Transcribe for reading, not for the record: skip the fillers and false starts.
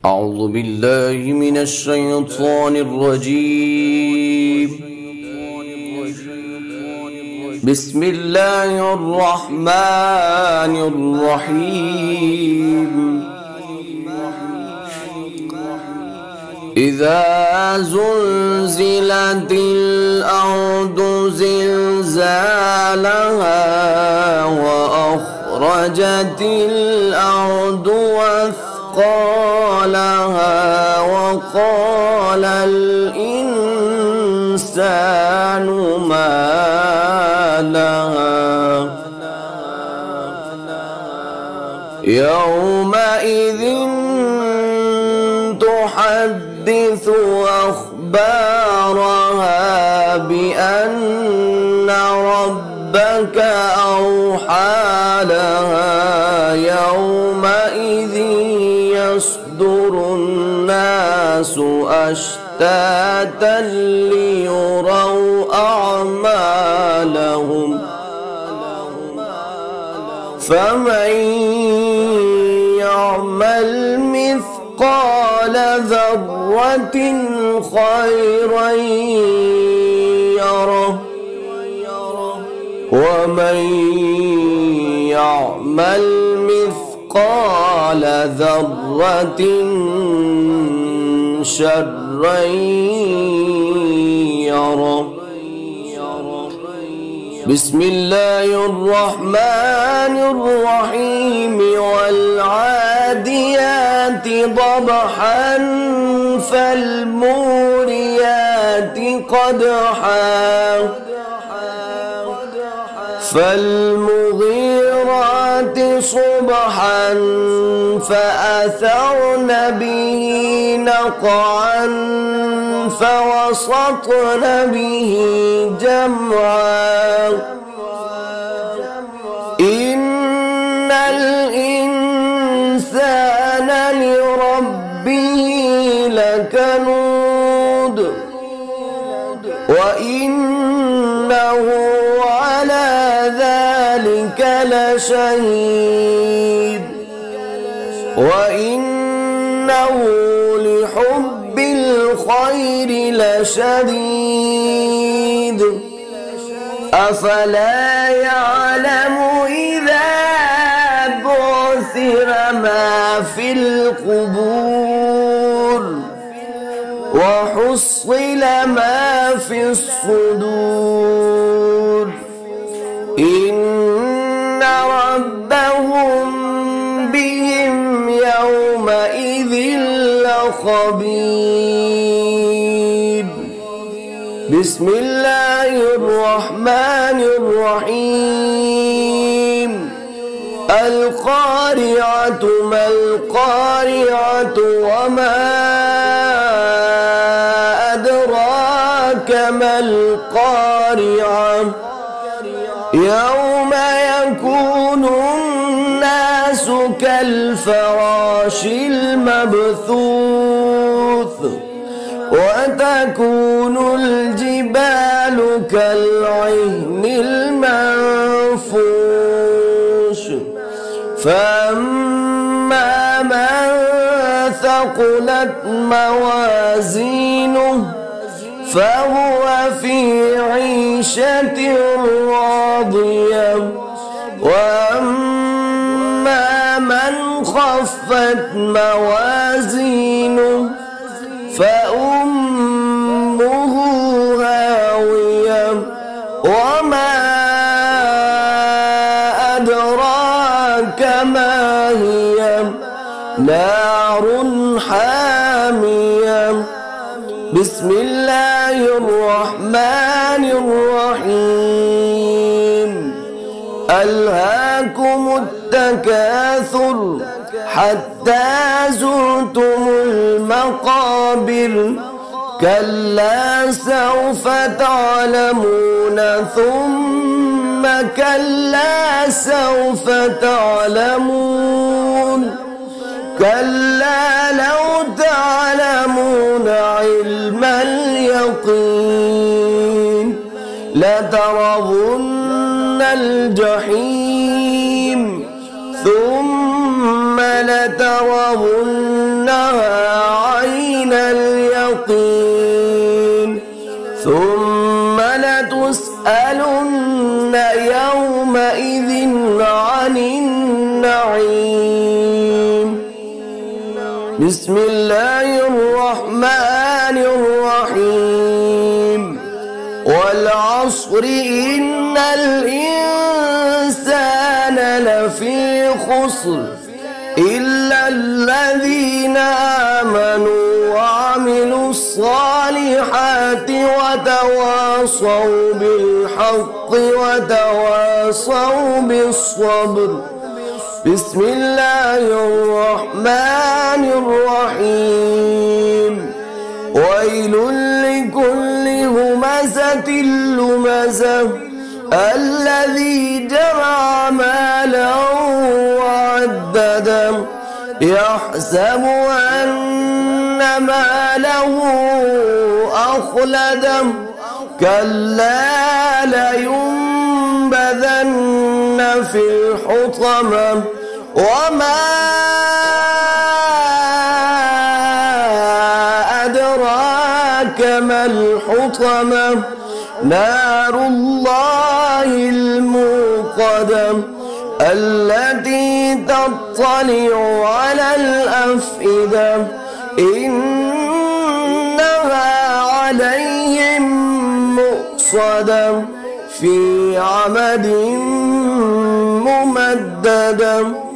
أعوذ بالله من الشيطان الرجيم. بسم الله الرحمن الرحيم. إذا زلزلت الأرض زلزالها وأخرجت الأرض وأثقالها وقال الإنسان ما لها يومئذ تحدث أخبارها بأن ربك أوحى لها يومئذ يصدر الناس أشتاتا ليروا أعمالهم فمن يعمل مثقال ذرة خيرا يره ومن يعمل مثقال ذرة شرا يره. بسم الله الرحمن الرحيم. والعاديات ضبحا فالموريات قدحا فالمغيرات صبحا فأثرن به نقعا فوسطن به جمعا إن الإنسان لربه لكنود وإنه على ذلك لشهيد وإنه لحب الخير لشديد أفلا يعلم إذا بعثر ما في القبور وحصل ما في الصدور إن ربهم بهم يومئذ لخبير. بسم الله الرحمن الرحيم. القارعة ما القارعة وما أدراك ما القارعة يوم يكون الناس كالفراش المبثوث وتكون الجبال كالعهن المنفوش فأما من ثقلت موازينه فهو في عيشة راضية وأما من خفت موازينه فأمه هاوية وما أدراك ما هي نار حامية. بسم الله الرحمن الرحيم. ألهاكم التكاثر حتى زرتم المقابر كلا سوف تعلمون ثم كلا سوف تعلمون كلا لو تعلمون علم اليقين لترون الجحيم ثم لترون إنها عين اليقين ثم لتسألن يومئذ عن النعيم. بسم الله الرحمن الرحيم. والعصر إن الإنسان لفي خسر إلا الذين آمنوا وعملوا الصالحات وتواصوا بالحق وتواصوا بالصبر. بسم الله الرحمن الرحيم. ويل لكل همزة لمزة الذي جمع مالا وعدده يحسب أن ماله أخلده كلا لينبذن في الحطمة وما أدراك ما الحطمة نار الله الموقدة التي تطلع على الأفئدة إنها عليهم مؤصدة في عمد ممددة.